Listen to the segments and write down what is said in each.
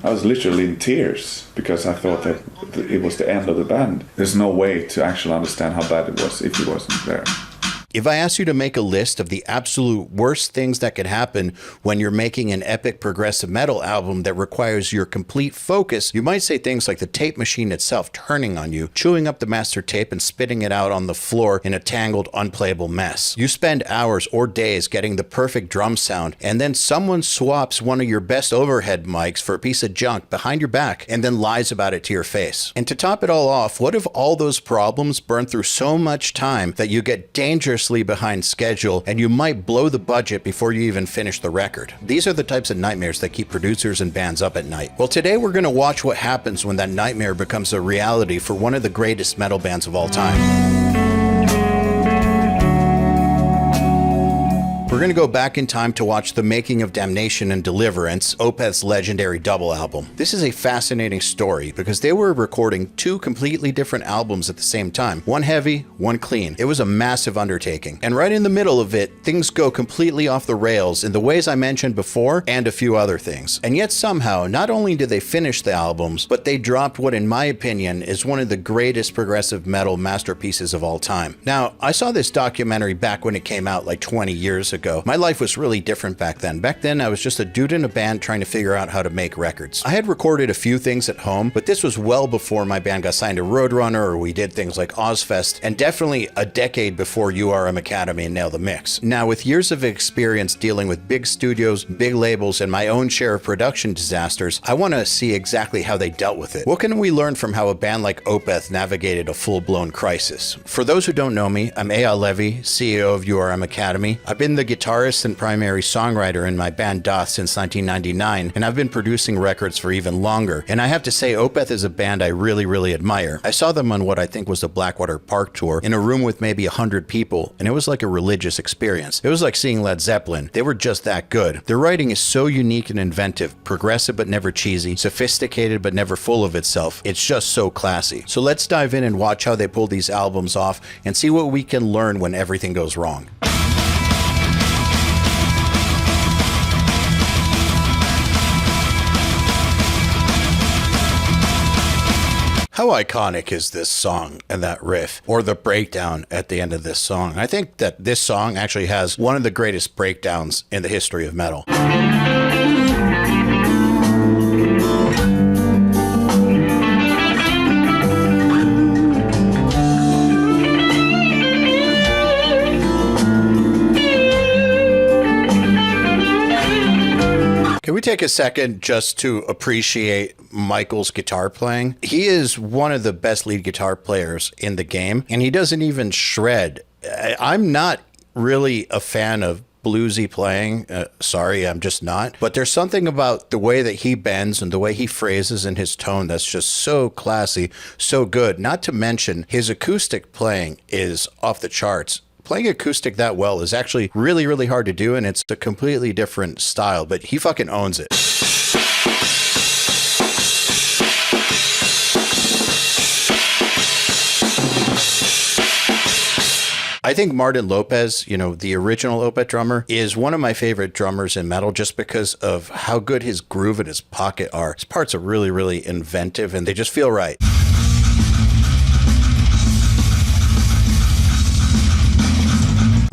I was literally in tears because I thought that it was the end of the band. There's no way to actually understand how bad it was if he wasn't there. If I asked you to make a list of the absolute worst things that could happen when you're making an epic progressive metal album that requires your complete focus, you might say things like the tape machine itself turning on you, chewing up the master tape and spitting it out on the floor in a tangled, unplayable mess. You spend hours or days getting the perfect drum sound, and then someone swaps one of your best overhead mics for a piece of junk behind your back and then lies about it to your face. And to top it all off, what if all those problems burn through so much time that you get dangerous behind schedule and you might blow the budget before you even finish the record? These are the types of nightmares that keep producers and bands up at night. Well, today we're going to watch what happens when that nightmare becomes a reality for one of the greatest metal bands of all time. We're going to go back in time to watch the making of Damnation and Deliverance, Opeth's legendary double album. This is a fascinating story because they were recording two completely different albums at the same time. One heavy, one clean. It was a massive undertaking. And right in the middle of it, things go completely off the rails in the ways I mentioned before and a few other things. And yet somehow, not only did they finish the albums, but they dropped what in my opinion is one of the greatest progressive metal masterpieces of all time. Now, I saw this documentary back when it came out like 20 years ago. My life was really different back then. Back then, I was just a dude in a band trying to figure out how to make records. I had recorded a few things at home, but this was well before my band got signed to Roadrunner or we did things like Ozfest, and definitely a decade before URM Academy and Nail the Mix. Now, with years of experience dealing with big studios, big labels, and my own share of production disasters, I want to see exactly how they dealt with it. What can we learn from how a band like Opeth navigated a full-blown crisis? For those who don't know me, I'm Eyal Levi, CEO of URM Academy. I've been the guitarist and primary songwriter in my band Doth since 1999, and I've been producing records for even longer. And I have to say, Opeth is a band I really admire. I saw them on what I think was the Blackwater Park tour in a room with maybe 100 people, and it was like a religious experience. It was like seeing Led Zeppelin. They were just that good. Their writing is so unique and inventive, progressive but never cheesy, sophisticated but never full of itself. It's just so classy. So let's dive in and watch how they pull these albums off and see what we can learn when everything goes wrong. How iconic is this song and that riff, or the breakdown at the end of this song? I think that this song actually has one of the greatest breakdowns in the history of metal. Can we take a second just to appreciate Michael's guitar playing? He is one of the best lead guitar players in the game, and he doesn't even shred. I'm not really a fan of bluesy playing. Sorry, I'm just not. But there's something about the way that he bends and the way he phrases in his tone that's just so classy, so good. Not to mention, his acoustic playing is off the charts. Playing acoustic that well is actually really hard to do, and it's a completely different style, but he fucking owns it. I think Martin Lopez, the original Opeth drummer, is one of my favorite drummers in metal just because of how good his groove and his pocket are. His parts are really inventive, and they just feel right.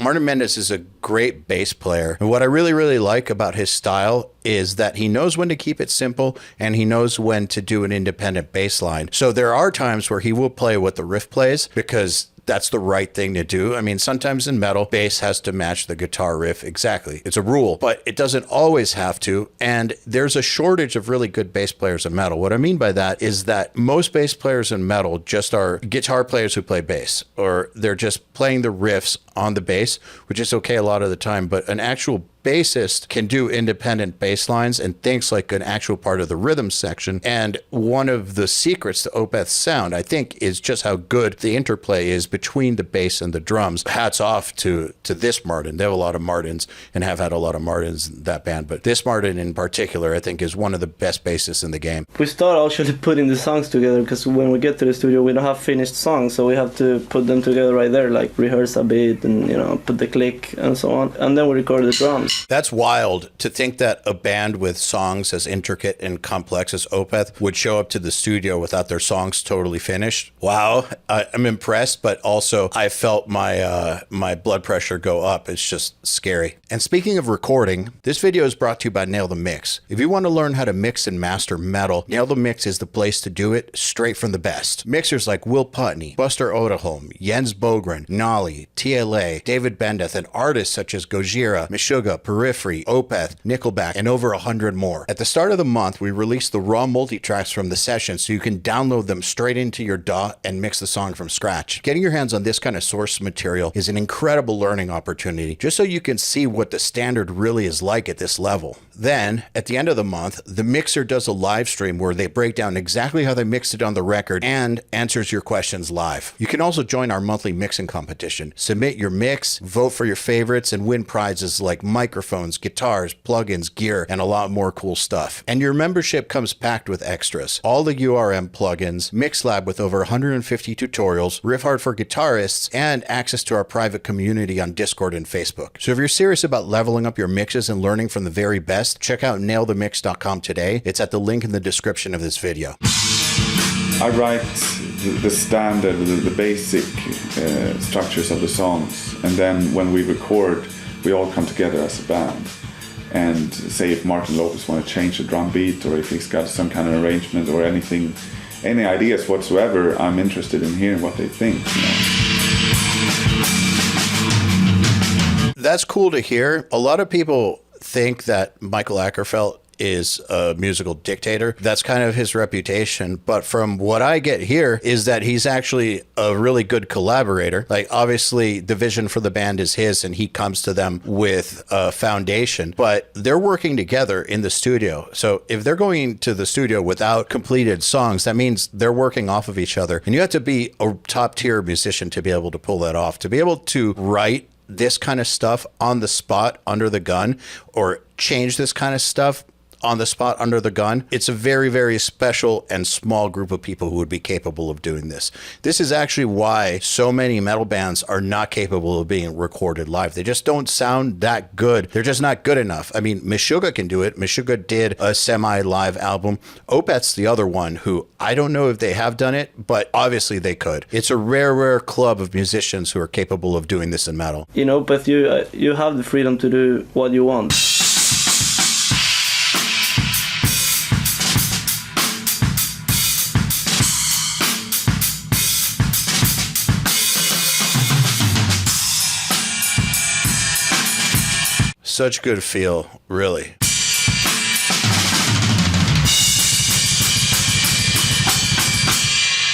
Martin Mendez is a great bass player. And what I really like about his style is that he knows when to keep it simple and he knows when to do an independent bass line. So there are times where he will play what the riff plays because that's the right thing to do. I mean, sometimes in metal, bass has to match the guitar riff exactly. It's a rule, but it doesn't always have to. And there's a shortage of really good bass players in metal. What I mean by that is that most bass players in metal just are guitar players who play bass, or they're just playing the riffs on the bass, which is okay a lot of the time, but an actual bassist can do independent bass lines and thinks like an actual part of the rhythm section. And one of the secrets to Opeth's sound, I think, is just how good the interplay is between the bass and the drums. Hats off to this Martin. They have a lot of Martins and have had a lot of Martins in that band, but this Martin in particular, I think, is one of the best bassists in the game. We start actually putting the songs together because when we get to the studio, we don't have finished songs, so we have to put them together right there, like rehearse a bit and, put the click and so on. And then we record the drums. That's wild to think that a band with songs as intricate and complex as Opeth would show up to the studio without their songs totally finished. Wow, I'm impressed, but also I felt my blood pressure go up. It's just scary. And speaking of recording, this video is brought to you by Nail the Mix. If you want to learn how to mix and master metal, Nail the Mix is the place to do it straight from the best. Mixers like Will Putney, Buster Odeholm, Jens Bogren, Nolly, TLA, David Bendeth, and artists such as Gojira, Meshuggah, Periphery, Opeth, Nickelback, and over 100 more. At the start of the month, we released the raw multi-tracks from the session so you can download them straight into your DAW and mix the song from scratch. Getting your hands on this kind of source material is an incredible learning opportunity, just so you can see what the standard really is like at this level. Then, at the end of the month, the mixer does a live stream where they break down exactly how they mixed it on the record and answers your questions live. You can also join our monthly mixing competition. Submit your mix, vote for your favorites, and win prizes like microphones, guitars, plugins, gear, and a lot more cool stuff. And your membership comes packed with extras. All the URM plugins, MixLab with over 150 tutorials, Riff Hard for guitarists, and access to our private community on Discord and Facebook. So if you're serious about leveling up your mixes and learning from the very best, check out nailthemix.com today. It's at the link in the description of this video. I write the standard, the basic structures of the songs, and then when we record, we all come together as a band and say if Martin Lopez want to change the drum beat or if he's got some kind of arrangement or anything, any ideas whatsoever. I'm interested in hearing what they think. That's cool to hear. A lot of people think that Michael Ackerfeld is a musical dictator. That's kind of his reputation. But from what I get here is that he's actually a really good collaborator. Like, obviously, the vision for the band is his, and he comes to them with a foundation. But they're working together in the studio. So if they're going to the studio without completed songs, that means they're working off of each other. And you have to be a top-tier musician to be able to pull that off. To be able to write this kind of stuff on the spot under the gun, or change this kind of stuff on the spot under the gun, it's a very, very special and small group of people who would be capable of doing this. This is actually why so many metal bands are not capable of being recorded live. They just don't sound that good. They're just not good enough. I mean, Meshuggah can do it. Meshuggah did a semi-live album. Opeth's the other one who I don't know if they have done it, but obviously they could. It's a rare, rare club of musicians who are capable of doing this in metal. You know, but you have the freedom to do what you want. Such good feel, really.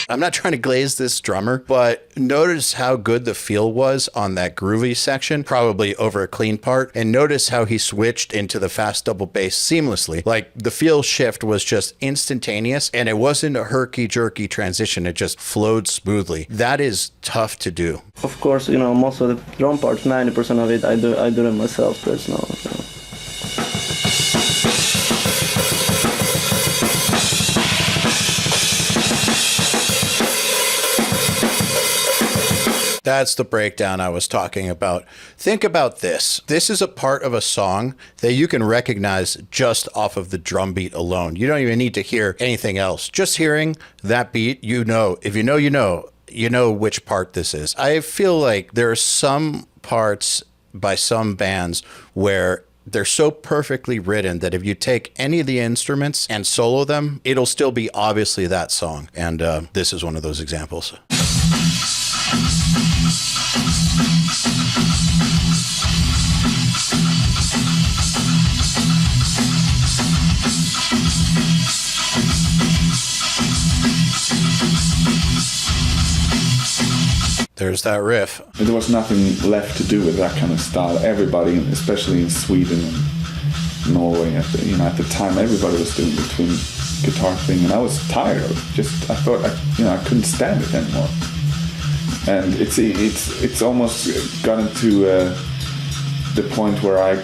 I'm not trying to glaze this drummer, but notice how good the feel was on that groovy section, probably over a clean part, and notice how he switched into the fast double bass seamlessly. Like, the feel shift was just instantaneous, and it wasn't a herky-jerky transition. It just flowed smoothly. That is tough to do. Of course, you know, most of the drum parts, 90% of it, I do it myself. There's no. That's the breakdown I was talking about. Think about this. This is a part of a song that you can recognize just off of the drum beat alone. You don't even need to hear anything else. Just hearing that beat, you know. If you know, you know. You know which part this is. I feel like there are some parts by some bands where they're so perfectly written that if you take any of the instruments and solo them, it'll still be obviously that song. And this is one of those examples. There's that riff. There was nothing left to do with that kind of style. Everybody, especially in Sweden and Norway, at the time, everybody was doing the twin guitar thing, and I was tired of it. I thought I couldn't stand it anymore. And it's almost gotten to the point where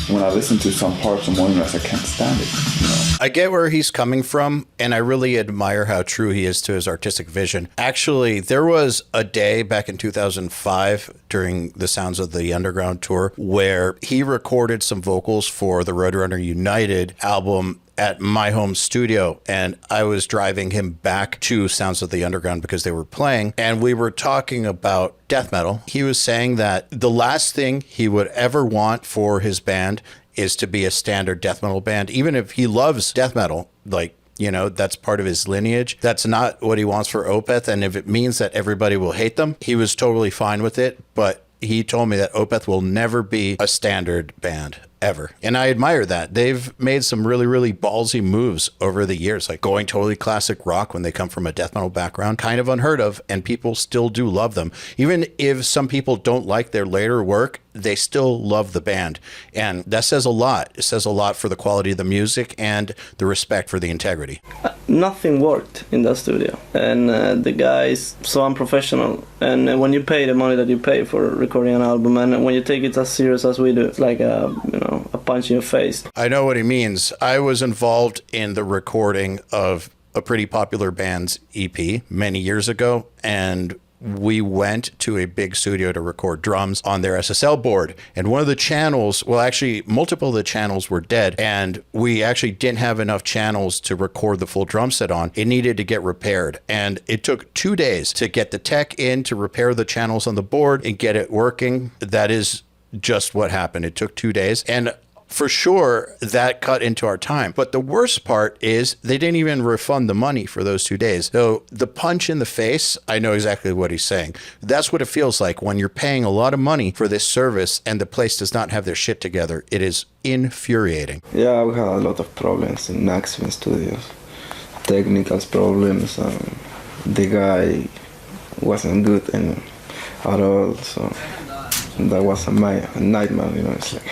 when I listen to some parts of Morning Rest, I can't stand it. I get where he's coming from, and I really admire how true he is to his artistic vision. Actually, there was a day back in 2005 during the Sounds of the Underground tour where he recorded some vocals for the Roadrunner United album at my home studio, and I was driving him back to Sounds of the Underground because they were playing, and we were talking about death metal. He was saying that the last thing he would ever want for his band is to be a standard death metal band, even if he loves death metal, like, you know, that's part of his lineage. That's not what he wants for Opeth, and if it means that everybody will hate them, he was totally fine with it, but he told me that Opeth will never be a standard band, ever. And I admire that. They've made some really, really ballsy moves over the years, like going totally classic rock when they come from a death metal background, kind of unheard of, and people still do love them. Even if some people don't like their later work, they still love the band. And that says a lot. It says a lot for the quality of the music and the respect for the integrity. Nothing worked in that studio, and the guys so unprofessional. And when you pay the money that you pay for recording an album, and when you take it as serious as we do, it's like a punch in your face. I know what he means. I was involved in the recording of a pretty popular band's EP many years ago, and we went to a big studio to record drums on their SSL board. And one of the channels, well, actually, multiple of the channels were dead. And we actually didn't have enough channels to record the full drum set on. It needed to get repaired. And it took 2 days to get the tech in to repair the channels on the board and get it working. That is just what happened. It took 2 days. And for sure, that cut into our time. But the worst part is they didn't even refund the money for those 2 days. So the punch in the face, I know exactly what he's saying. That's what it feels like when you're paying a lot of money for this service and the place does not have their shit together. It is infuriating. Yeah, we had a lot of problems in Maximum Studios. Technical problems. The guy wasn't good at all. So that was a nightmare, It's like...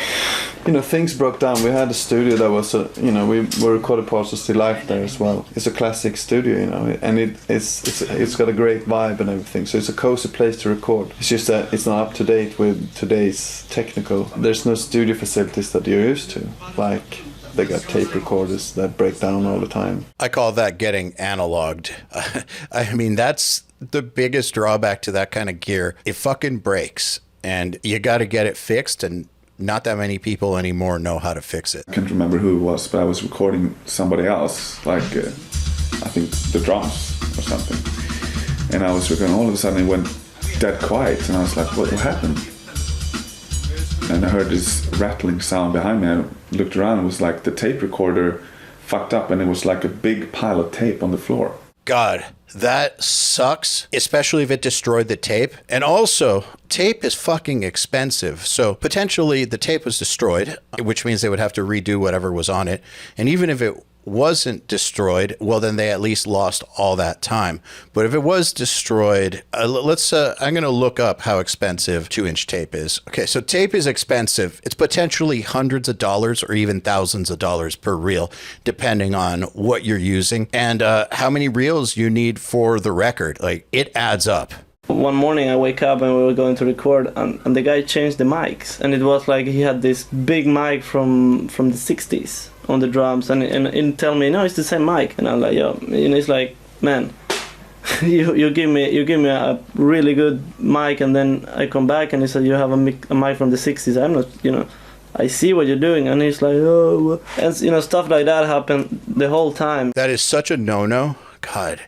things broke down. We had a studio that was, we recorded parts of Still Life there as well. It's a classic studio, and it's got a great vibe and everything. So it's a cozy place to record. It's just that it's not up to date with today's technical. There's no studio facilities that you're used to. Like, they got tape recorders that break down all the time. I call that getting analogued. I mean, that's the biggest drawback to that kind of gear. It fucking breaks, and you got to get it fixed, and not that many people anymore know how to fix it. I can't remember who it was, but I was recording somebody else, like I think the drums or something. And I was recording, all of a sudden it went dead quiet, and I was like, what happened? And I heard this rattling sound behind me. I looked around, it was like the tape recorder fucked up, and it was like a big pile of tape on the floor. God, that sucks, especially if it destroyed the tape. And also, tape is fucking expensive. So potentially the tape was destroyed, which means they would have to redo whatever was on it. And even if it wasn't destroyed, well, then they at least lost all that time. But if it was destroyed, I'm going to look up how expensive 2-inch tape is. Okay, so tape is expensive. It's potentially hundreds of dollars or even thousands of dollars per reel, depending on what you're using and how many reels you need for the record. Like, it adds up. One morning I wake up and we were going to record, and the guy changed the mics, and it was like he had this big mic from the 60s on the drums, and tell me, no, it's the same mic. And I'm like, yo, and he's like, man, you give me a really good mic, and then I come back and he said, you have a mic from the 60s. I'm not, I see what you're doing. And he's like, oh, and stuff like that happened the whole time. That is such a no-no. God,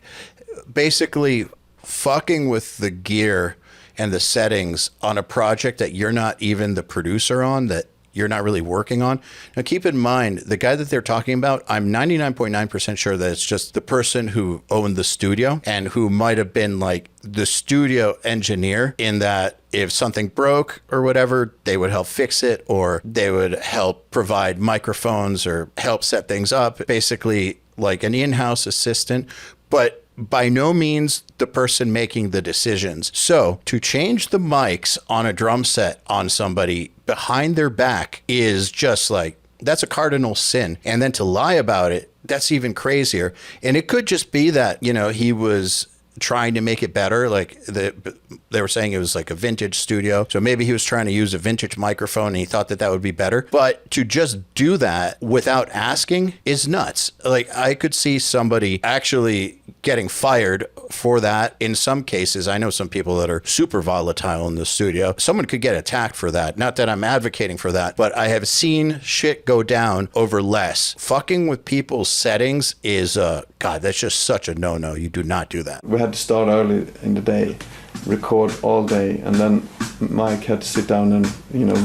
basically fucking with the gear and the settings on a project that you're not even the producer on, that you're not really working on. Now, keep in mind, the guy that they're talking about, I'm 99.9% sure that it's just the person who owned the studio and who might have been like the studio engineer, in that if something broke or whatever, they would help fix it, or they would help provide microphones or help set things up, basically like an in-house assistant, but by no means the person making the decisions. So to change the mics on a drum set on somebody behind their back is just like, that's a cardinal sin. And then to lie about it, that's even crazier. And it could just be that, he was trying to make it better. Like they were saying it was like a vintage studio. So maybe he was trying to use a vintage microphone and he thought that would be better. But to just do that without asking is nuts. Like I could see somebody actually getting fired for that. In some cases, I know some people that are super volatile in the studio. Someone could get attacked for that. Not that I'm advocating for that, but I have seen shit go down over less. Fucking with people's settings is, God, that's just such a no-no. You do not do that. We had to start early in the day, record all day, and then Mike had to sit down and,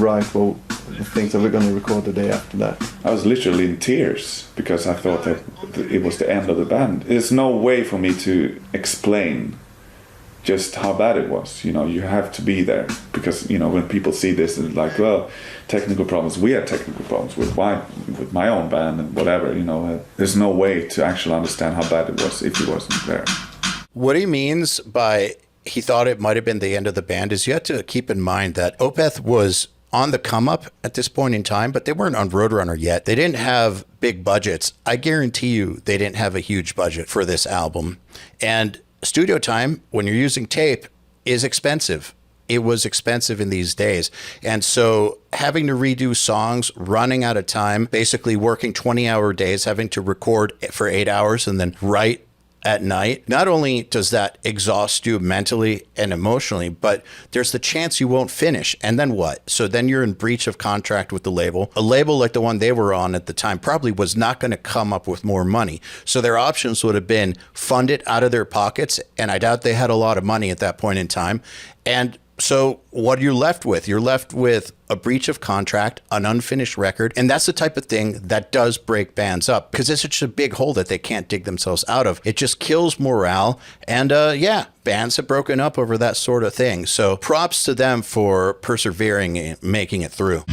write the things that we're going to record the day after that. I was literally in tears because I thought that it was the end of the band. There's no way for me to explain just how bad it was. You have to be there because, when people see this, it's like, well, technical problems. We had technical problems with my own band and whatever, There's no way to actually understand how bad it was if he wasn't there. What he means by he thought it might have been the end of the band is you have to keep in mind that Opeth was on the come up at this point in time, but they weren't on Roadrunner yet. They didn't have big budgets. I guarantee you they didn't have a huge budget for this album. And studio time, when you're using tape, is expensive. It was expensive in these days. And so having to redo songs, running out of time, basically working 20-hour days, having to record for 8 hours and then write at night, not only does that exhaust you mentally and emotionally, but there's the chance you won't finish. And then what? So then you're in breach of contract with the label. A label like the one they were on at the time probably was not going to come up with more money. So their options would have been fund it out of their pockets. And I doubt they had a lot of money at that point in time. And so what are you left with? You're left with a breach of contract, an unfinished record. And that's the type of thing that does break bands up because it's such a big hole that they can't dig themselves out of. It just kills morale. And bands have broken up over that sort of thing. So props to them for persevering and making it through.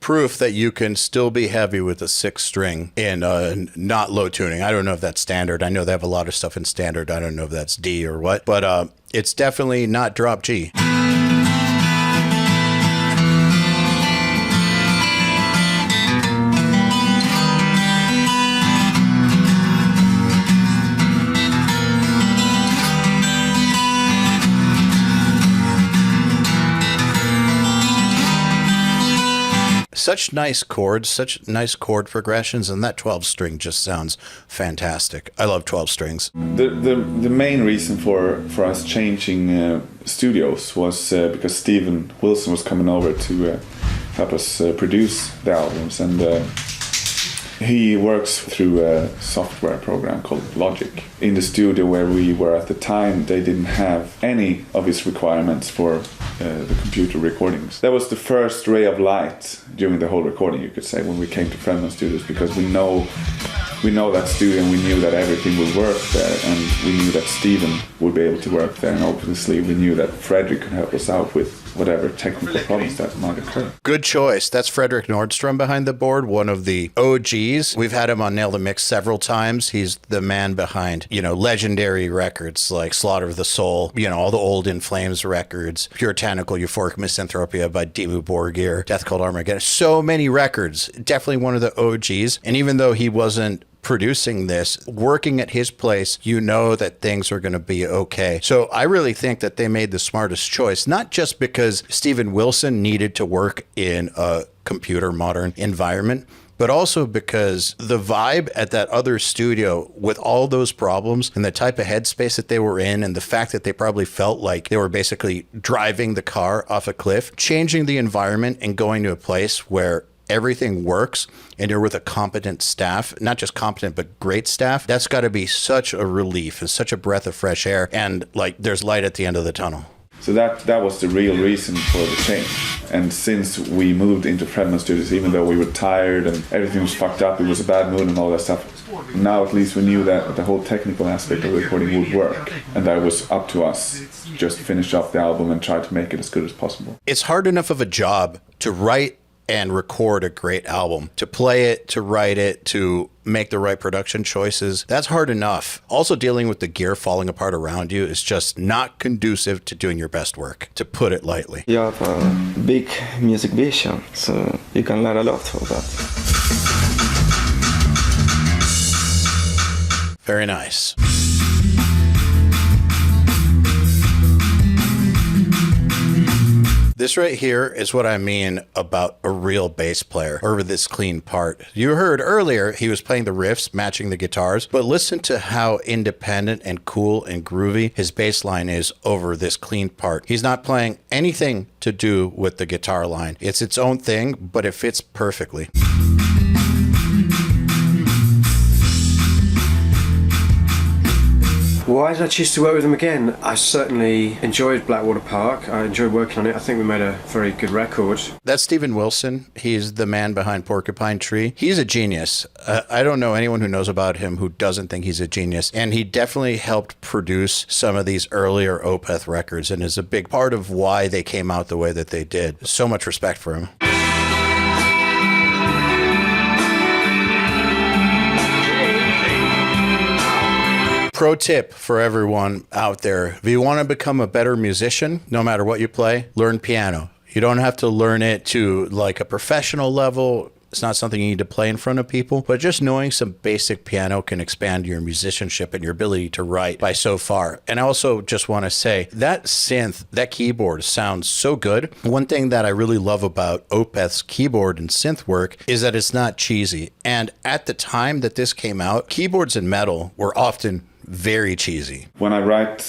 Proof that you can still be heavy with a 6-string in not low tuning. I don't know if that's standard. I know they have a lot of stuff in standard. I don't know if that's D or what, but it's definitely not drop G. Such nice chords, such nice chord progressions, and that 12-string just sounds fantastic. I love 12 strings. The main reason for us changing studios was because Steven Wilson was coming over to help us produce the albums, and he works through a software program called Logic. In the studio where we were at the time, they didn't have any of its requirements for the computer recordings. That was the first ray of light during the whole recording, you could say, when we came to Fredman Studios, because we know that studio and we knew that everything would work there, and we knew that Steven would be able to work there, and obviously we knew that Fredrik could help us out with whatever technical problems that might occur. Good choice. That's Fredrik Nordstrom behind the board, one of the OGs. We've had him on Nail the Mix several times. He's the man behind, legendary records like Slaughter of the Soul, all the old In Flames records, Puritanical Euphoric Misanthropia by Dimmu Borgir, Death Called Armageddon. So many records. Definitely one of the OGs. And even though he wasn't producing this, working at his place, that things are going to be okay. So I really think that they made the smartest choice, not just because Steven Wilson needed to work in a computer modern environment, but also because the vibe at that other studio with all those problems and the type of headspace that they were in and the fact that they probably felt like they were basically driving the car off a cliff, changing the environment and going to a place where everything works and you're with a competent staff, not just competent, but great staff, that's got to be such a relief and such a breath of fresh air. And there's light at the end of the tunnel. So that was the real reason for the change. And since we moved into Fredman Studios, even though we were tired and everything was fucked up, it was a bad mood and all that stuff, now at least we knew that the whole technical aspect of the recording would work. And that was up to us. Just finish off the album and try to make it as good as possible. It's hard enough of a job to write and record a great album. To play it, to write it, to make the right production choices, that's hard enough. Also, dealing with the gear falling apart around you is just not conducive to doing your best work, to put it lightly. You have a big music vision, so you can learn a lot from that. Very nice. This right here is what I mean about a real bass player over this clean part. You heard earlier he was playing the riffs, matching the guitars, but listen to how independent and cool and groovy his bass line is over this clean part. He's not playing anything to do with the guitar line. It's its own thing, but it fits perfectly. Why did I choose to work with them again? I certainly enjoyed Blackwater Park. I enjoyed working on it. I think we made a very good record. That's Steven Wilson. He's the man behind Porcupine Tree. He's a genius. I don't know anyone who knows about him who doesn't think he's a genius. And he definitely helped produce some of these earlier Opeth records and is a big part of why they came out the way that they did. So much respect for him. Pro tip for everyone out there. If you want to become a better musician, no matter what you play, learn piano. You don't have to learn it to like a professional level. It's not something you need to play in front of people, but just knowing some basic piano can expand your musicianship and your ability to write by so far. And I also just want to say that synth, that keyboard sounds so good. One thing that I really love about Opeth's keyboard and synth work is that it's not cheesy. And at the time that this came out, keyboards and metal were often very cheesy. When I write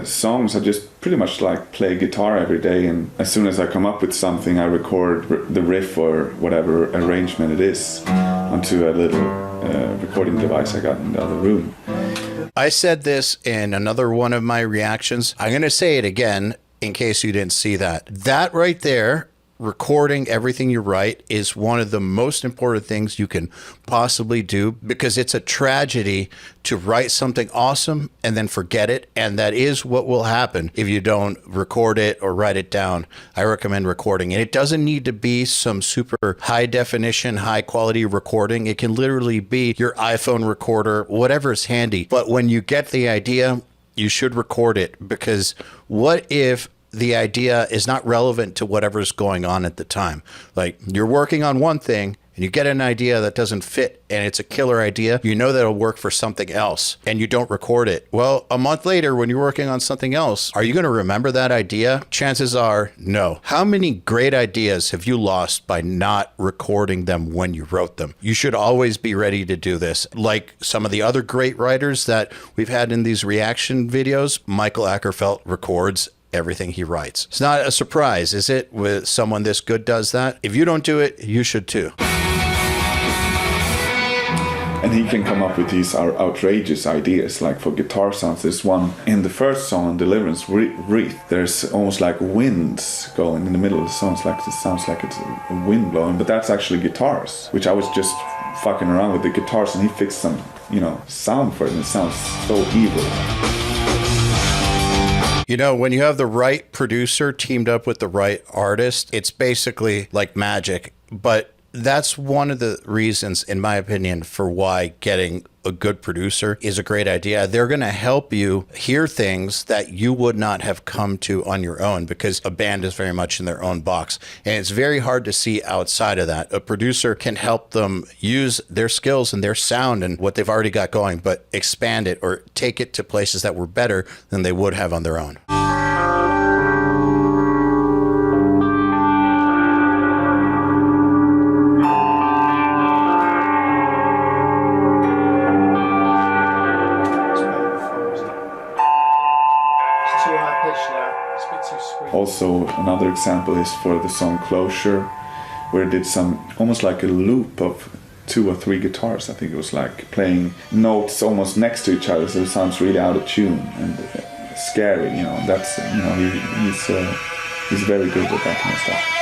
songs, I just pretty much like play guitar every day, and as soon as I come up with something, I record the riff or whatever arrangement it is onto a little recording device I got in the other room. I said this in another one of my reactions. I'm going to say it again in case you didn't see that. That right there, recording everything you write, is one of the most important things you can possibly do, because it's a tragedy to write something awesome and then forget it. And that is what will happen if you don't record it or write it down. I recommend recording. And it doesn't need to be some super high definition, high quality recording. It can literally be your iPhone recorder, whatever is handy. But when you get the idea, you should record it, because what if the idea is not relevant to whatever's going on at the time? Like, you're working on one thing and you get an idea that doesn't fit and it's a killer idea. You know that it'll work for something else and you don't record it. Well, a month later when you're working on something else, are you going to remember that idea? Chances are no. How many great ideas have you lost by not recording them when you wrote them? You should always be ready to do this. Like some of the other great writers that we've had in these reaction videos, Michael Ackerfeld records everything he writes. It's not a surprise, is it, with someone this good does that? If you don't do it, you should too. And he can come up with these outrageous ideas. Like for guitar sounds, there's one in the first song on Deliverance, Wreath. There's almost like winds going in the middle of the song. It sounds like it's a wind blowing, but that's actually guitars, which I was just fucking around with the guitars, and he fixed some, sound for it, and it sounds so evil. You know, when you have the right producer teamed up with the right artist, it's basically like magic. But that's one of the reasons, in my opinion, for why getting a good producer is a great idea. They're going to help you hear things that you would not have come to on your own, because a band is very much in their own box. And it's very hard to see outside of that. A producer can help them use their skills and their sound and what they've already got going, but expand it or take it to places that were better than they would have on their own. Also, another example is for the song Closure, where it did some almost like a loop of 2 or 3 guitars. I think it was like playing notes almost next to each other, so it sounds really out of tune and scary. That's he's very good with that kind of stuff.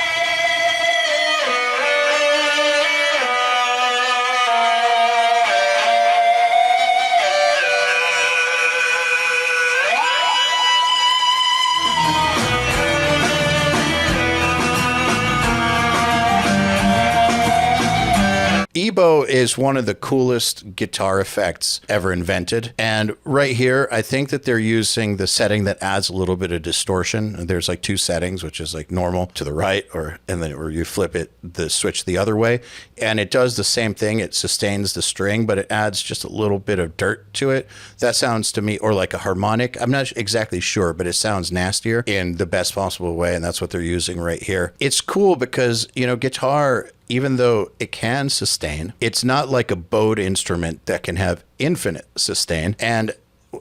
EBow is one of the coolest guitar effects ever invented. And right here, I think that they're using the setting that adds a little bit of distortion. There's like 2 settings, which is like normal to the right, or you flip it, the switch the other way. And it does the same thing. It sustains the string, but it adds just a little bit of dirt to it. That sounds to me, or like a harmonic. I'm not exactly sure, but it sounds nastier in the best possible way. And that's what they're using right here. It's cool because, guitar, even though it can sustain, it's not like a bowed instrument that can have infinite sustain. And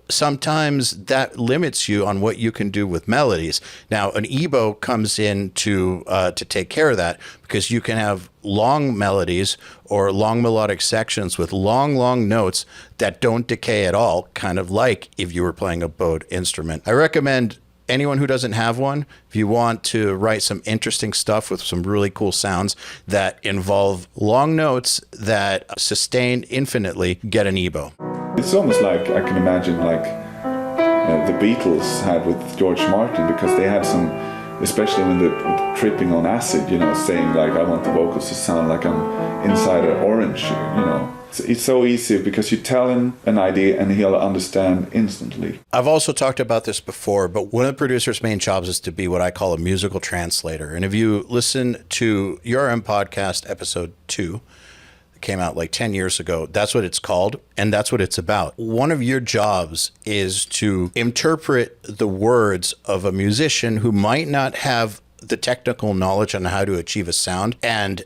sometimes that limits you on what you can do with melodies. Now, an EBow comes in to take care of that, because you can have long melodies or long melodic sections with long notes that don't decay at all, kind of like if you were playing a bowed instrument. I recommend anyone who doesn't have one, if you want to write some interesting stuff with some really cool sounds that involve long notes that sustain infinitely, get an EBow. It's almost like I can imagine like the Beatles had with George Martin, because they had some, especially when they're tripping on acid, saying like, I want the vocals to sound like I'm inside an orange, It's so easy because you tell him an idea and he'll understand instantly. I've also talked about this before, but one of the producer's main jobs is to be what I call a musical translator. And if you listen to URM Podcast episode 2, it came out like 10 years ago, that's what it's called, and that's what it's about. One of your jobs is to interpret the words of a musician who might not have the technical knowledge on how to achieve a sound, and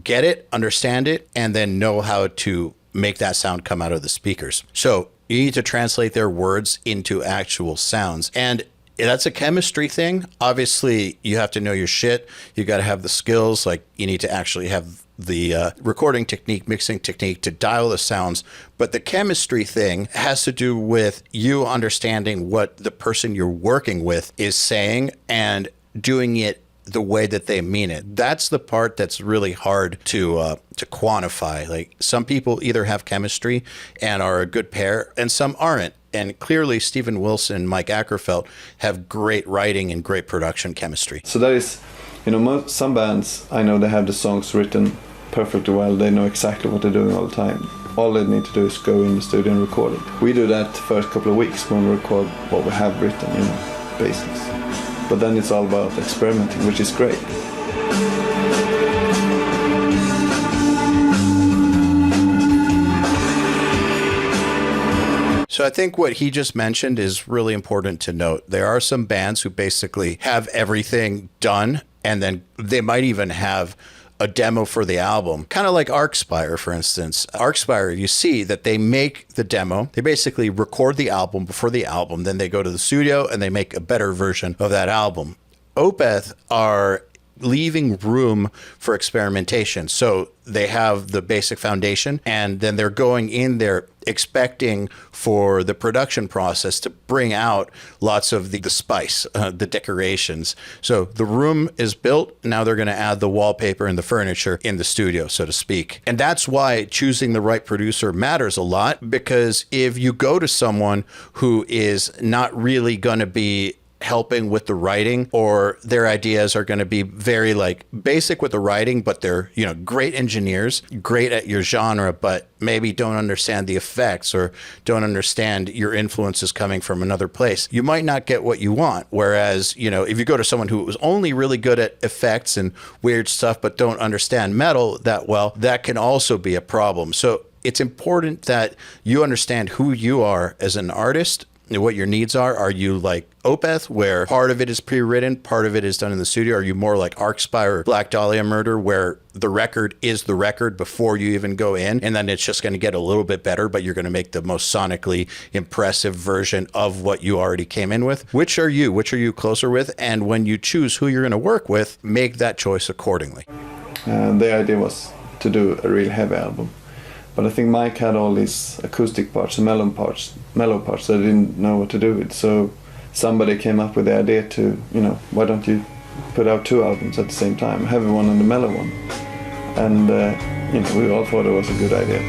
get it, understand it, and then know how to make that sound come out of the speakers. So you need to translate their words into actual sounds. And that's a chemistry thing. Obviously, you have to know your shit. You got to have the skills. Like, you need to actually have the recording technique, mixing technique to dial the sounds. But the chemistry thing has to do with you understanding what the person you're working with is saying and doing it the way that they mean it. That's the part that's really hard to quantify. Like, some people either have chemistry and are a good pair, and some aren't. And clearly, Steven Wilson and Mike Ackerfeld have great writing and great production chemistry. So that is, some bands, I know they have the songs written perfectly well. They know exactly what they're doing all the time. All they need to do is go in the studio and record it. We do that the first couple of weeks when we record what we have written, basics. But then it's all about experimenting, which is great. So I think what he just mentioned is really important to note. There are some bands who basically have everything done, and then they might even have a demo for the album. Kind of like Arcspire, for instance. Arcspire, you see that they make the demo. They basically record the album before the album. Then they go to the studio and they make a better version of that album. Opeth are leaving room for experimentation. So they have the basic foundation, and then they're going in there expecting for the production process to bring out lots of the spice, the decorations. So the room is built. Now they're going to add the wallpaper and the furniture in the studio, so to speak. And that's why choosing the right producer matters a lot, because if you go to someone who is not really going to be helping with the writing, or their ideas are going to be very like basic with the writing, but they're, great engineers, great at your genre, but maybe don't understand the effects or don't understand your influences coming from another place, you might not get what you want. Whereas, if you go to someone who was only really good at effects and weird stuff, but don't understand metal that well, that can also be a problem. So it's important that you understand who you are as an artist, what your needs are. Are you like Opeth, where part of it is pre-written, part of it is done in the studio? Are you more like Arcspire or Black Dahlia Murder, where the record is the record before you even go in, and then it's just going to get a little bit better, but you're going to make the most sonically impressive version of what you already came in with? Which are you? Which are you closer with? And when you choose who you're going to work with, make that choice accordingly. The idea was to do a real heavy album. But I think Mike had all these acoustic parts and mellow parts that I didn't know what to do with. So somebody came up with the idea to, why don't you put out 2 albums at the same time, a heavy one and a mellow one. And, we all thought it was a good idea.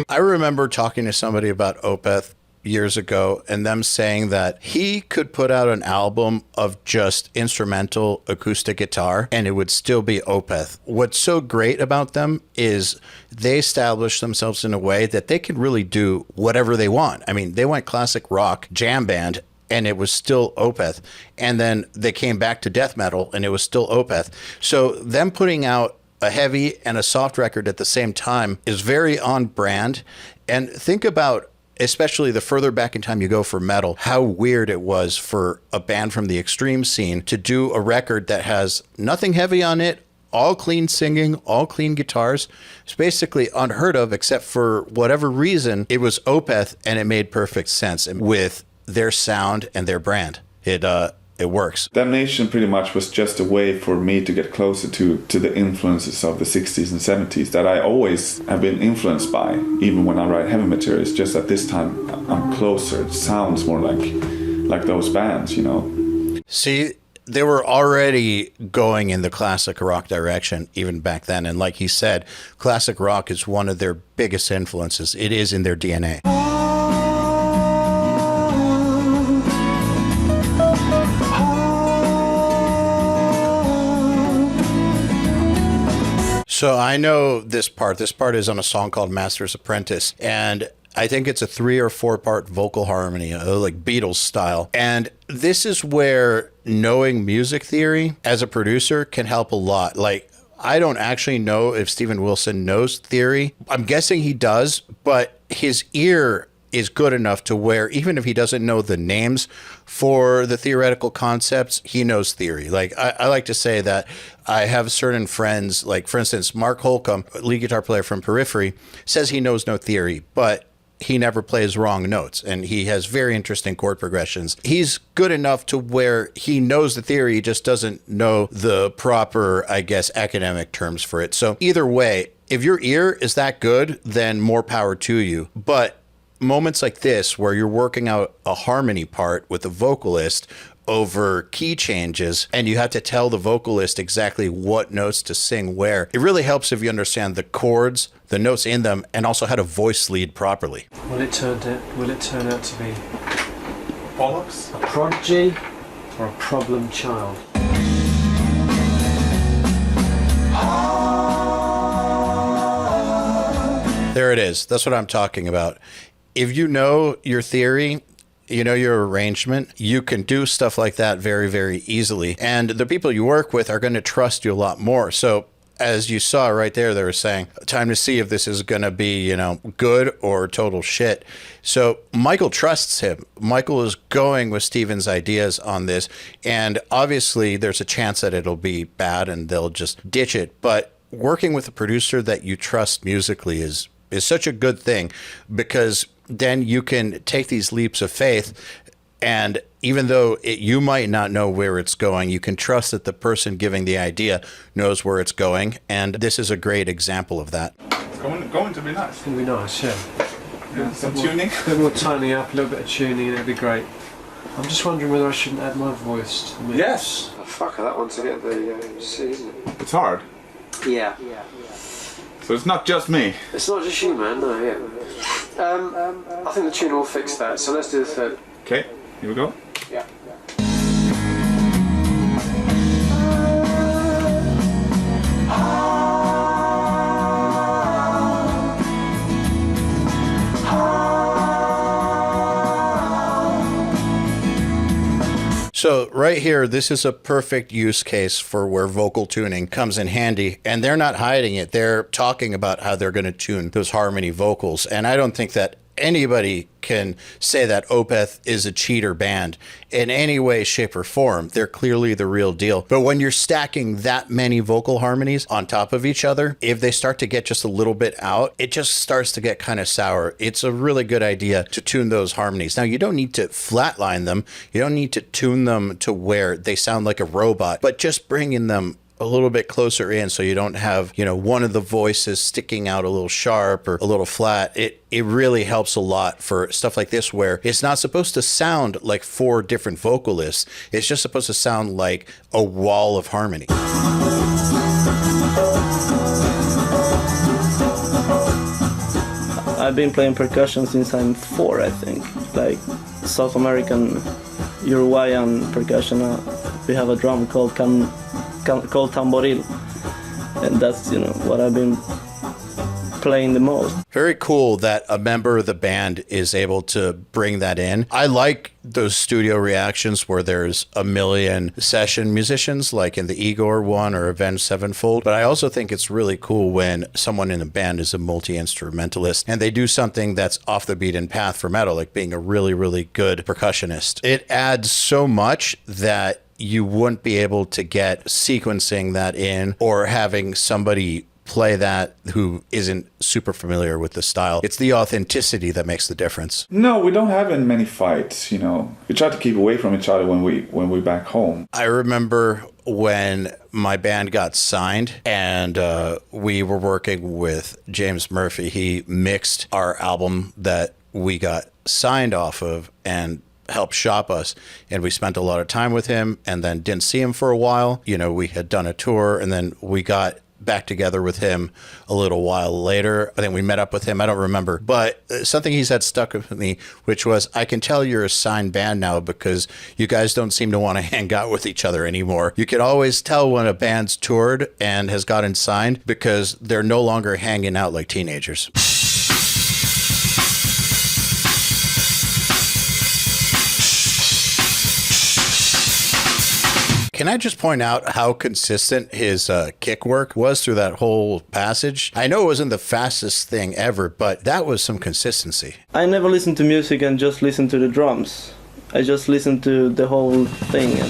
I remember talking to somebody about Opeth years ago and them saying that he could put out an album of just instrumental acoustic guitar and it would still be Opeth. What's so great about them is they established themselves in a way that they can really do whatever they want. I mean, they went classic rock, jam band, and it was still Opeth. And then they came back to death metal and it was still Opeth. So them putting out a heavy and a soft record at the same time is very on brand. And think about, especially the further back in time you go for metal, how weird it was for a band from the extreme scene to do a record that has nothing heavy on it, all clean singing, all clean guitars. It's basically unheard of, except for whatever reason, it was Opeth and it made perfect sense with their sound and their brand. It works. Damnation pretty much was just a way for me to get closer to the influences of the 60s and 70s that I always have been influenced by, even when I write heavy material. It's just that this time I'm closer. It sounds more like those bands, you know. See, they were already going in the classic rock direction even back then. And like he said, classic rock is one of their biggest influences. It is in their DNA. So I know this part. This part is on a song called Master's Apprentice. And I think it's a 3 or 4 part vocal harmony, like Beatles style. And this is where knowing music theory as a producer can help a lot. Like, I don't actually know if Steven Wilson knows theory. I'm guessing he does, but his ear is good enough to where even if he doesn't know the names for the theoretical concepts, he knows theory. Like, I like to say that I have certain friends, like for instance, Mark Holcomb, lead guitar player from Periphery, says he knows no theory, but he never plays wrong notes and he has very interesting chord progressions. He's good enough to where he knows the theory, he just doesn't know the proper, I guess, academic terms for it. So either way, if your ear is that good, then more power to you. But moments like this where you're working out a harmony part with a vocalist over key changes and you have to tell the vocalist exactly what notes to sing where, it really helps if you understand the chords, the notes in them, and also how to voice lead properly. Will it turn out to be Bollocks? a prodigy or a problem child? There it is. That's what I'm talking about. If you know your theory, you know your arrangement, you can do stuff like that very, very easily. And the people you work with are going to trust you a lot more. So as you saw right there, they were saying, time to see if this is going to be, good or total shit. So Michael trusts him. Michael is going with Steven's ideas on this. And obviously there's a chance that it'll be bad and they'll just ditch it. But working with a producer that you trust musically is such a good thing, because then you can take these leaps of faith, and even though you might not know where it's going, you can trust that the person giving the idea knows where it's going, and this is a great example of that. It's going to be nice. It's going to be nice, yeah. Some tuning? A bit more tightening up, a little bit of tuning, and it'd be great. I'm just wondering whether I shouldn't add my voice to the mix. Yes. Oh, fuck that one to get the C, isn't it? It's hard. Yeah. So it's not just me. It's not just you, man. No, yeah. I think the tune will fix that. So let's do the third. Okay, here we go. Yeah. So right here, this is a perfect use case for where vocal tuning comes in handy, and they're not hiding it. They're talking about how they're going to tune those harmony vocals. And I don't think that anybody can say that Opeth is a cheater band in any way, shape, or form. They're clearly the real deal. But when you're stacking that many vocal harmonies on top of each other, if they start to get just a little bit out, it just starts to get kind of sour. It's a really good idea to tune those harmonies. Now, you don't need to flatline them. You don't need to tune them to where they sound like a robot, but just bringing them a little bit closer in so you don't have, one of the voices sticking out a little sharp or a little flat. It really helps a lot for stuff like this where it's not supposed to sound like 4 different vocalists. It's just supposed to sound like a wall of harmony. I've been playing percussion since I'm 4, I think. Like South American, Uruguayan percussion. We have a drum called called tamboril, and that's what I've been playing the most. Very cool that a member of the band is able to bring that in. I like those studio reactions where there's a million session musicians, like in the Igor one or Avenged Sevenfold. But I also think it's really cool when someone in a band is a multi-instrumentalist and they do something that's off the beaten path for metal, like being a really, really good percussionist. It adds so much that you wouldn't be able to get sequencing that in or having somebody play that who isn't super familiar with the style. It's the authenticity that makes the difference. No, we don't have many fights, We try to keep away from each other when we're back home. I remember when my band got signed and we were working with James Murphy. He mixed our album that we got signed off of and helped shop us, and we spent a lot of time with him and then didn't see him for a while. We had done a tour and then we got back together with him a little while later. I think we met up with him. I don't remember. But something he said stuck with me, which was, I can tell you're a signed band now because you guys don't seem to want to hang out with each other anymore. You can always tell when a band's toured and has gotten signed because they're no longer hanging out like teenagers. Can I just point out how consistent his kick work was through that whole passage? I know it wasn't the fastest thing ever, but that was some consistency. I never listen to music and just listen to the drums. I just listen to the whole thing.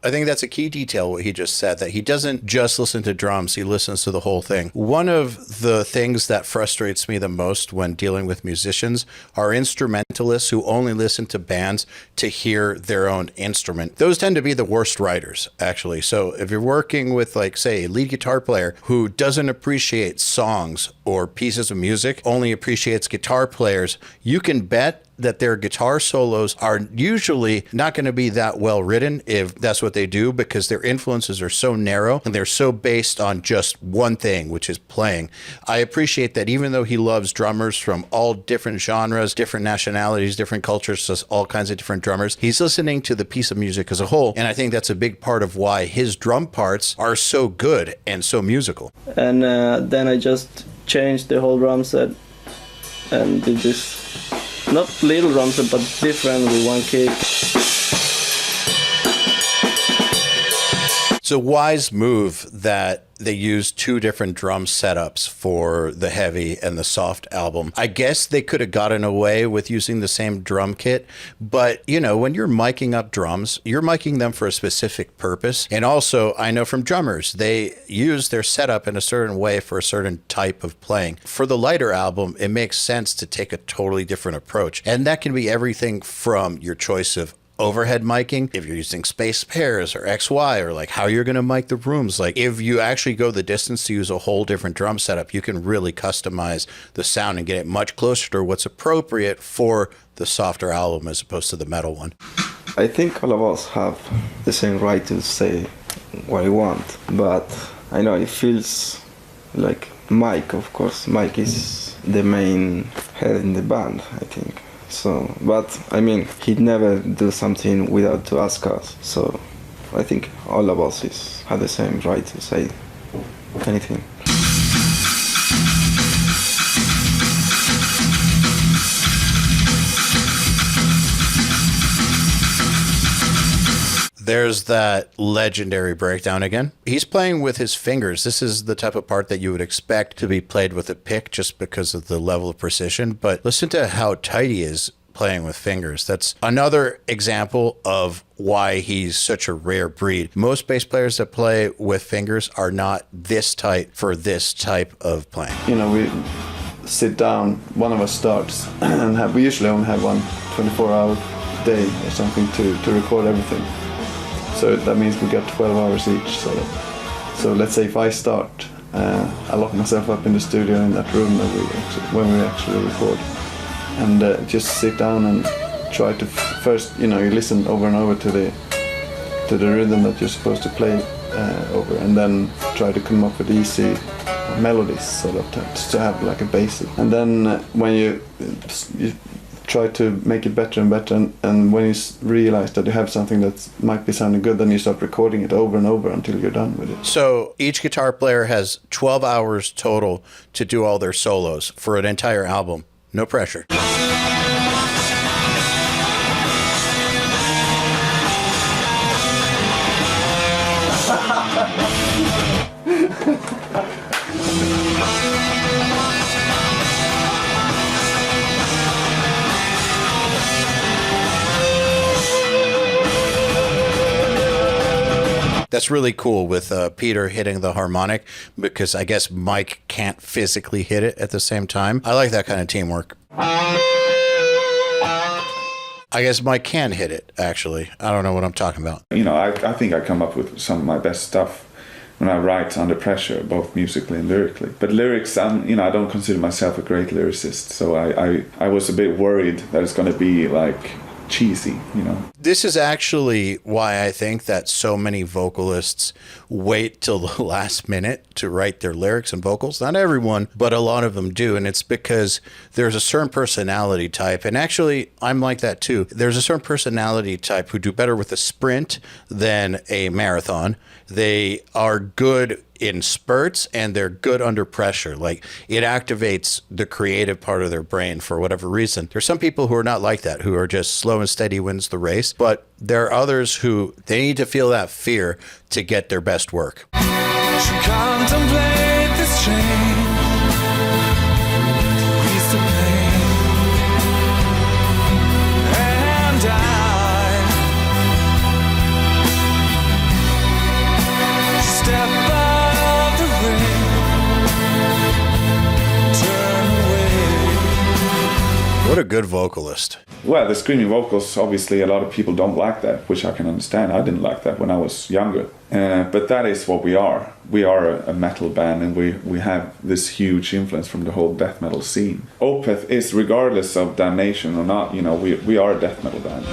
I think that's a key detail, what he just said, that he doesn't just listen to drums, he listens to the whole thing. One of the things that frustrates me the most when dealing with musicians are instrumentalists who only listen to bands to hear their own instrument. Those tend to be the worst writers, actually. So if you're working with, like, say, a lead guitar player who doesn't appreciate songs or pieces of music, only appreciates guitar players, you can bet that their guitar solos are usually not going to be that well written if that's what they do, because their influences are so narrow and they're so based on just one thing, which is playing. I appreciate that even though he loves drummers from all different genres, different nationalities, different cultures, just all kinds of different drummers, he's listening to the piece of music as a whole. And I think that's a big part of why his drum parts are so good and so musical. And then I just changed the whole drum set and did this. Not little drum set, but different with one kick. It's a wise move that they use two different drum setups for the heavy and the soft album. I guess they could have gotten away with using the same drum kit, but when you're miking up drums, you're miking them for a specific purpose. And also, I know from drummers, they use their setup in a certain way for a certain type of playing. For the lighter album, it makes sense to take a totally different approach. And that can be everything from your choice of overhead miking, if you're using space pairs or XY, or like how you're going to mic the rooms. Like if you actually go the distance to use a whole different drum setup, you can really customize the sound and get it much closer to what's appropriate for the softer album as opposed to the metal one. I think all of us have the same right to say what we want, but I know it feels like Mike, of course. Mike is the main head in the band, I think. So, but I mean, he'd never do something without to ask us. So, I think all of us have the same right to say anything. There's that legendary breakdown again. He's playing with his fingers. This is the type of part that you would expect to be played with a pick just because of the level of precision. But listen to how tight he is playing with fingers. That's another example of why he's such a rare breed. Most bass players that play with fingers are not this tight for this type of playing. We sit down, one of us starts, and we usually only have one 24-hour day or something to record everything. So that means we got 12 hours each. So let's say if I start, I lock myself up in the studio in that room when we actually record, and just sit down and try to first, you listen over and over to the rhythm that you're supposed to play over, and then try to come up with easy melodies, sort of, to have like a basis. And then when you try to make it better and better, and when you realize that you have something that might be sounding good, then you start recording it over and over until you're done with it. So each guitar player has 12 hours total to do all their solos for an entire album. No pressure. That's really cool with Peter hitting the harmonic, because I guess Mike can't physically hit it at the same time. I like that kind of teamwork. I guess Mike can hit it, actually. I don't know what I'm talking about. You know, I think I come up with some of my best stuff when I write under pressure, both musically and lyrically. But lyrics, you know, I don't consider myself a great lyricist, so I was a bit worried that it's going to be like cheesy, you know. This is actually why I think that so many vocalists wait till the last minute to write their lyrics and vocals. Not everyone, but a lot of them do. And it's because there's a certain personality type. And actually, I'm like that too. There's a certain personality type who do better with a sprint than a marathon. They are good in spurts and they're good under pressure. Like, it activates the creative part of their brain for whatever reason. There's some people who are not like that, who are just slow and steady wins the race. But there are others who they need to feel that fear to get their best work. Contemplate this change, ease the pain, and step out of the ring, turn away. What a good vocalist. Well, the screaming vocals, obviously a lot of people don't like that, which I can understand. I didn't like that when I was younger. But that is what we are. We are a metal band, and we have this huge influence from the whole death metal scene. Opeth is, regardless of Damnation or not, you know, we are a death metal band.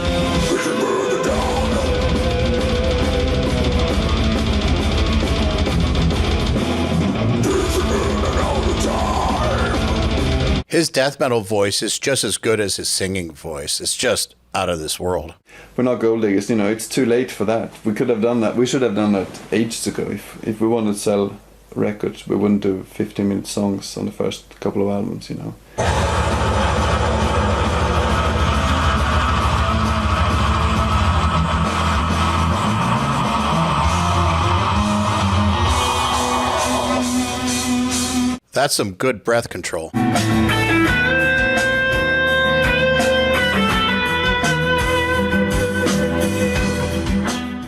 His death metal voice is just as good as his singing voice. It's just out of this world. We're not gold diggers, you know, it's too late for that. We could have done that. We should have done that ages ago. If we wanted to sell records, we wouldn't do 15-minute songs on the first couple of albums, you know. That's some good breath control.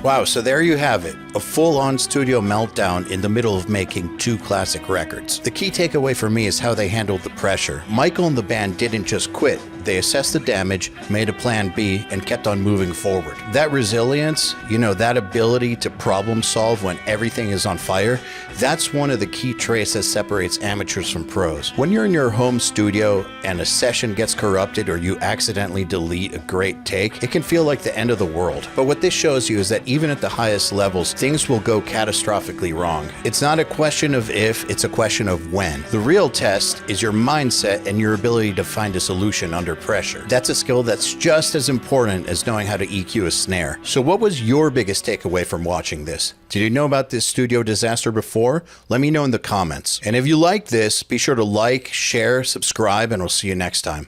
Wow, so there you have it. A full-on studio meltdown in the middle of making two classic records. The key takeaway for me is how they handled the pressure. Michael and the band didn't just quit. They assessed the damage, made a plan B, and kept on moving forward. That resilience, you know, that ability to problem solve when everything is on fire, that's one of the key traits that separates amateurs from pros. When you're in your home studio and a session gets corrupted or you accidentally delete a great take, it can feel like the end of the world. But what this shows you is that even at the highest levels, things will go catastrophically wrong. It's not a question of if, it's a question of when. The real test is your mindset and your ability to find a solution under pressure. That's a skill that's just as important as knowing how to EQ a snare. So what was your biggest takeaway from watching this? Did you know about this studio disaster before? Let me know in the comments. And if you like this, be sure to like, share, subscribe, and we'll see you next time.